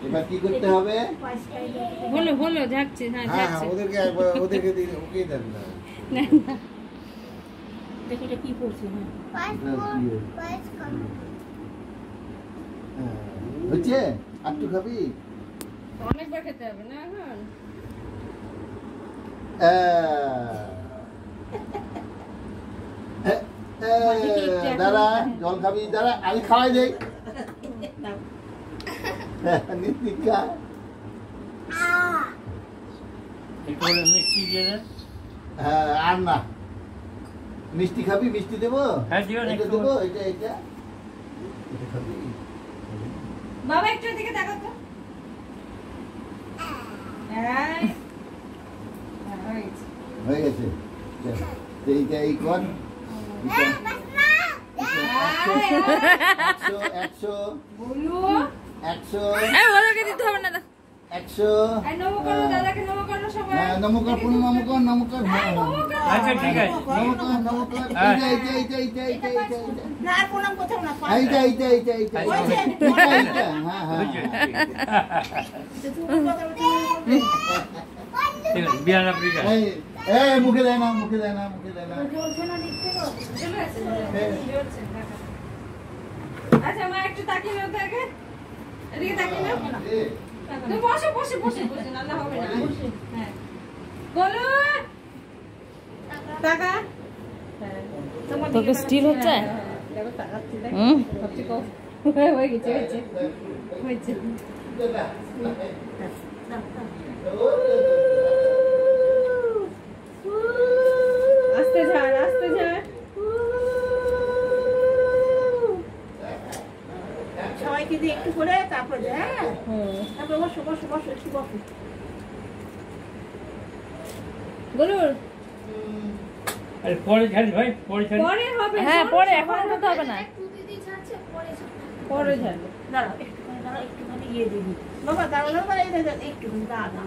এবার কি করতে হবে? হলো হলো যাচ্ছে। হ্যাঁ যাচ্ছে। ওদেরকে দিন, ওকে দেন না। দেখো এটা কি করছে। হচ্ছে আর একটু খাবি? অনেকবার খেতে হবে না এখন। দাঁড়া, জল খাবি? দাঁড়া, আমি খাওয়াই দেই। আর না, মিষ্টি খাবি? মিষ্টি দেবো? দেবো। এটা খাবি? বাবা একটু দিকে তাকাও তো। হয়ে গেছে। এইটা এই কর। 100 বলু 100 ওদেরকে দিতে হবে না। 100 নমো করো, দাদাকে নমো করো সবাই। নমস্কার, নমস্কার। আচ্ছা ঠিক আছে। নমস্কার। এইটা। না আর প্রণাম করতে হবে না। এইটা। হ্যাঁ। মুখে দেয় না। আচ্ছা মা একটু তাকিয়ে নাও তো আগে। এদিকে তাকিয়ে নাও। তুমি বসে নালা হবে না। হ্যাঁ বলো টাকা। তোকে স্টিল হচ্ছে? দেখো তাকাচ্ছি। ভাবছি কো হয়ে গেছে। আস্তে ঝাড়। সবাইকে দিয়ে একটু করে তারপর তারপর বসো একটু বসো। বলুন পরে ঝাড়ি ভাই, পরে হবে। হ্যাঁ পরে, এখন উঠাতে হবে না। পরে ঝাড়বে। দাঁড়াও একটুখানি ইয়ে দিবি বাবা। দাঁড়ানো একটুখানি দাঁড়া।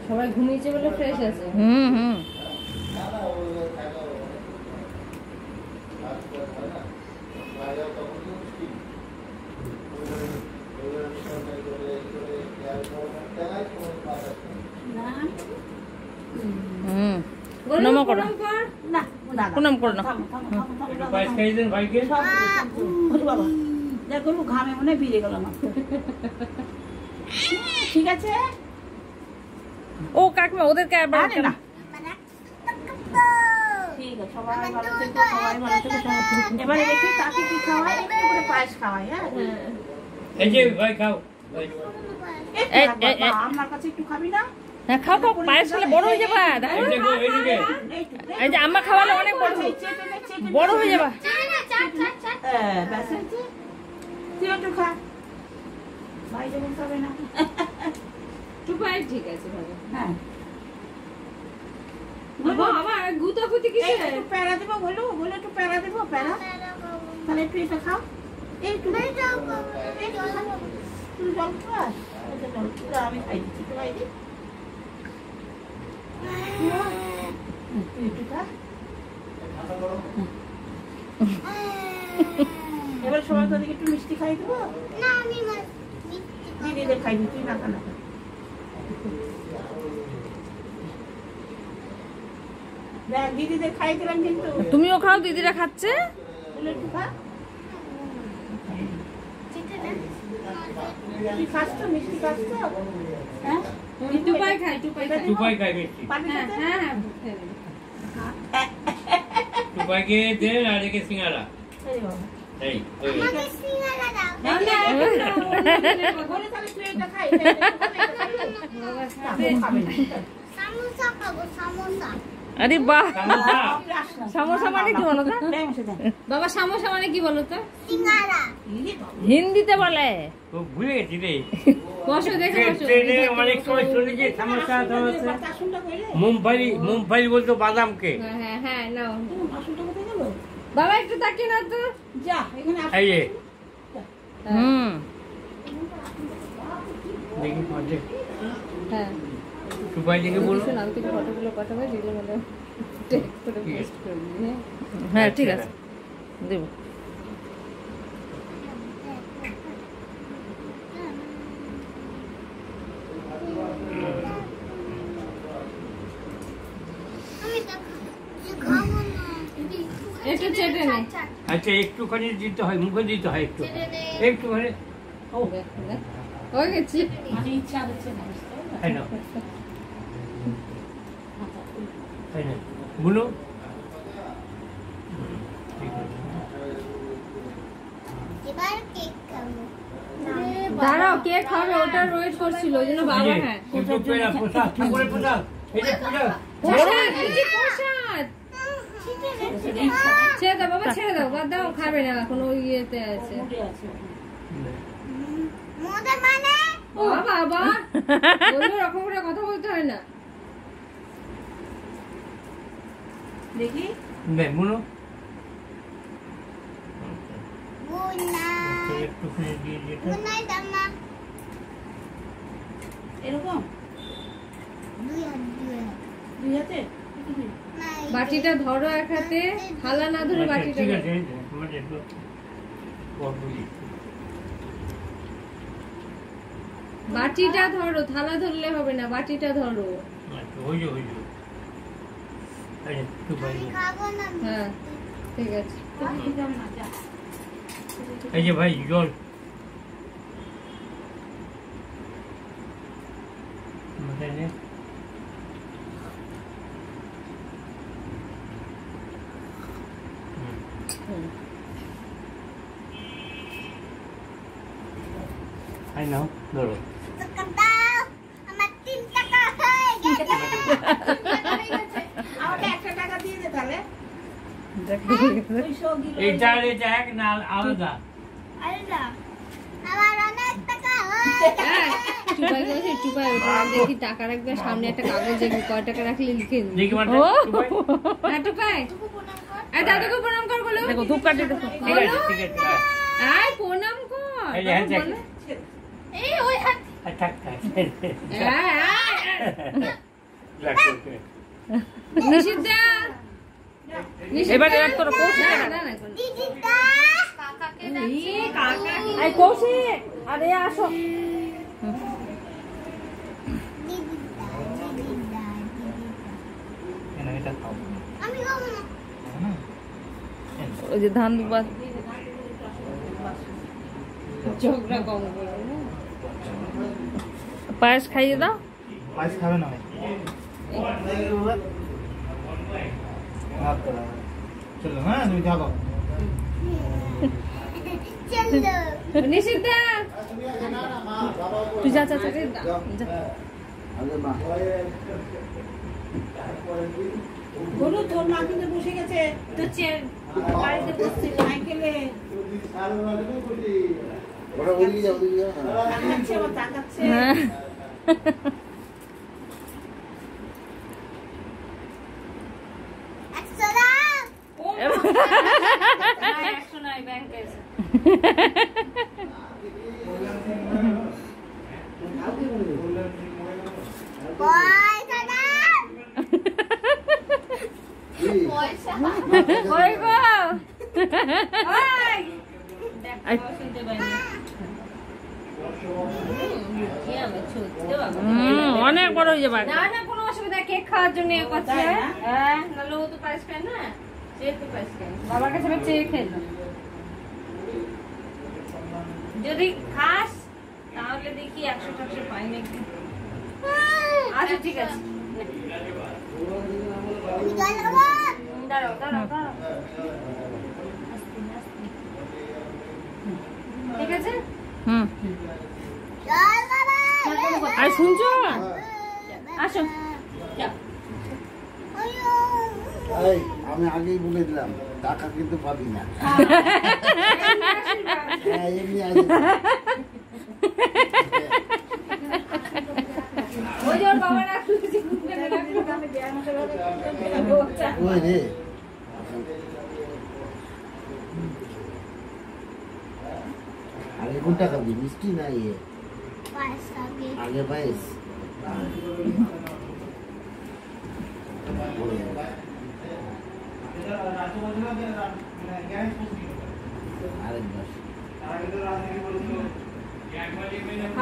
সবাই ঘুমিয়েছে বলে ফ্রেশ আছে। নমো করো। প্রণাম করো না। দেখো ঘামে মনে ভিজে গেল না। ঠিক আছে। ও কাকিমা ওদেরকে আবার না। ঠিক আছে, সবাই ভালো থেকো। এবারে দেখি কাকে কি খাওয়াই, একটু করে পায়েস খাওয়াই। হ্যাঁ এই যে ভাই খাও। আমার কাছে একটু খাবি না? হ্যাঁ খাও, পায়েস খেলে বড় হয়ে যাবা। এই যে আম্মা খাওয়ালে অনেক বড় হয়ে যাবা। তুই একটু খা, ভাই যেমন খাবে না। ঠিক আছে ভালো। হ্যাঁ গুতাগুতি কিসে? একটু প্যারা দেবো বলো, একটু প্যারা দেবো। প্যারা তাহলে একটু এটা খাও। একটু জল খাস? আমি খাই দিচ্ছি, একটু খাই দিই। একটু খা। এবার সবাই তোদেরকে একটু মিষ্টি খাই দেবো। দিদিদের খাই দিচ্ছি, না খানা। দেখ দিদিদের খাই দিলাম, কিন্তু তুমিও খাও, দিদিরা খাচ্ছে। একটু খা। তুই খাস তো, মিষ্টি খাস তো? হ্যাঁ টুপাই খাই মিষ্টি। হ্যাঁ টুপাইকে দে আর একে সিঙ্গারা। এই আরে বাহ, সমোসা মানে কি বলো তো বাবা? সমোসা মানে কি বলো তো? হিন্দিতে বলে। ভুলে গেছি রে। বসো, দেখে বসো। ট্রেনে অনেক সময় শুনেছি সমোসা মুম্বাই বলতো বাদামকে। হ্যাঁ নাও। বাবা একটু তাকিয়ে না তো। যা এখানে আসো। এই যে হুম দেখি ফটো হ্যাঁ টুপাই দেখে বলো। শোন, আমি তোকে ফটোগুলো পাঠাবো, যেগুলো মানে টেক করে পোস্ট করবি। হ্যাঁ হ্যাঁ ঠিক আছে দেবো। একটু চেটে নে। আচ্ছা একটুখানি দিতে হয়, মুখে দিতে হয় একটু একটুখানি। ও দেখ, দেখ। হয়ে গেছি। মানে ইচ্ছা হচ্ছে না, বুঝতে পারলে? তাই না তাই না বলো। ঠিক আছে। দাঁড়াও, কেক খাবে, ওটার ওয়েট করছিল, ওই জন্য বাবা। হ্যাঁ একটু পেড়া পোশাক, কি করে পোশাক? এই যে পোশাক। প্রসাদ, এই যে প্রসাদ। ছেড়ে দাও বাবা, ছেড়ে দাও, বাদ দাও, খাবে না এখন, ওই ইয়েতে আছে। উঠে আছে। ও বাবা, ওই রকম করে কথা বলতে হয় না। দেখি নে মুনো একটুখানি দিয়ে যেটা এরকম দুই হাতে বাটিটা ধরো এক হাতে, থালা না ধরে আচ্ছা, বাটিটা ঠিক ধরো। আছে তোমার একটু বলি। বাটিটা ধরো, থালা ধরলে হবে না, বাটিটা ধরো। আচ্ছা হয়ে যাবে আচ্ছা টুপাই হ্যাঁ ঠিক আছে। এই যে ভাই জল মাথায় নে। I know, ধরো। আমাকে 1 টাকা দিয়ে দে তাহলে। ওই সঙ্গী এটা আর এটা এক না আলাদা। চুপাই করেছে, চুপাই ওটা দেখি টাকা রাখবে, সামনে একটা কাগজে কয় টাকা রাখলে লিখে দিন। দেখি মাঠে ও। টুপাই। হ্যাঁ টুপাই, আর দাদুকে প্রণাম কর বলো। দেখো ধূপকাঠি ঠিক আছে ঠিক আছে আয় প্রণাম কর। এই যে হ্যাঁ দেখ বলো। থাক থাক আয়, আয়, আয়। লাগবে। নিশিতা, নিশিতা। এবার তোর কৌশিক না, না, না, এই কাকা কি- এই কৌশিক আরে আসো এনে এটা খাও। ওই যে ধান দুবার ঝগড়া কম করো না। পায়েস খাইয়ে দাও। পায়েস খাবে না চলো। হ্যাঁ তুমি থাকো। নিশিতা, তুই যা যা যা। বলু তোর মা কিন্তু বসে গেছে তো বাড়িতে বসছে সাইকেলে ওটা ওদিকে যাও, ওদিকে যাও। তাকাচ্ছে আবার তাকাচ্ছে হ্যাঁ একশো নয় ব্যাংকে আছে। ওই গো ওই, এই, শুনতে পাইনি। কি আমার সত্যি বাবা। অনেক বড় হয়ে যাবে না না কোনো অসুবিধা, কেক খাওয়ার জন্য এ করছে। তাই না? হ্যাঁ, নাহলে ও তো পায়েস খায় না, যেহেতু পায়েস খায়, বাবার কাছে আমি চেয়ে খেলো। যদি খাস তাহলে দেখি 100 পাই নাকি। আচ্ছা ঠিক আছে, দাঁড়াও দাঁড়াও দাঁড়াও। ঠিক আছে, হুম আর শুনছো আসো যাও। এই, আমি আগেই বলে দিলাম টাকা কিন্তু পাবি না। হ্যাঁ, এমনি আছে। ওই যে ওর বাবা রাখলো যে ওই রে কোনটা খাবি মিষ্টি না ইয়ে আগে পায়েস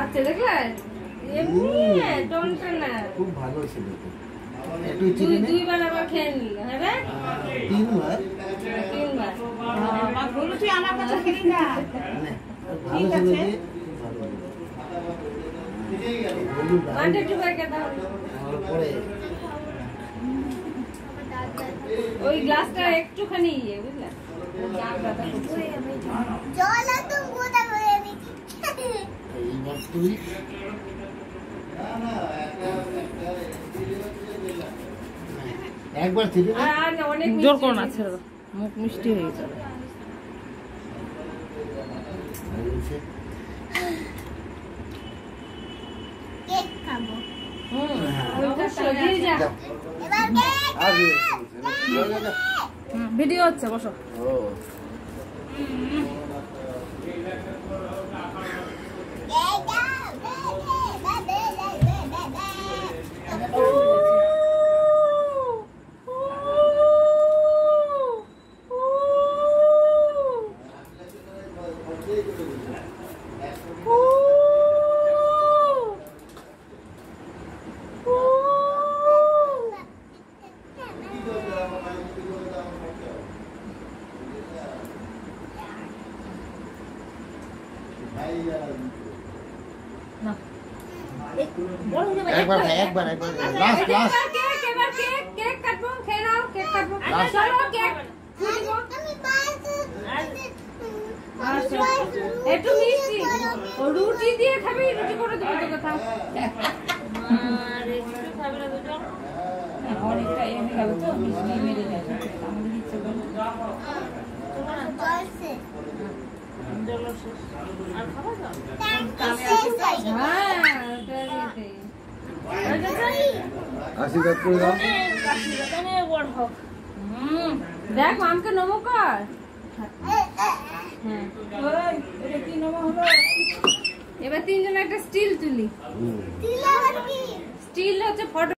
আচ্ছা দেখলে এমনি টনটা না খুব ভালো ছিল দুইবার আবার খেয়ে নিল হ্যাঁ রে? তিনবার তিনবার বলু তুই আমার কাছে খেলি না ভালো ছিল যে মাঠে টুকাই খেতে হবে পরে ওই গ্লাসটা একটুখানি ইয়ে বুঝলে এইবার তুই একবার ছিল না আর না অনেক জোর করো না, ছেড়ে দাও, মুখ মিষ্টি হয়ে যাবে। ভিডিও হচ্ছে, বসো। একবার একবার একবার লাস্ট লাস্ট কেক কাটবো, খেয়ে নাও, কেক কাটবো। চলো কেক একটু মিষ্টি ও রুটি দিয়ে খাবি, রুটি করে দেবো তোকে, থাম। অনেকটা এমনি খাবে তো, মিষ্টি মেরে যাবে আমাদের ইচ্ছে করে। আশীর্বাদ করে দাও। দেখ মামকে নমো কর। এবার তিনজন একটা স্টিল তুলি। স্টিল হচ্ছে ফটো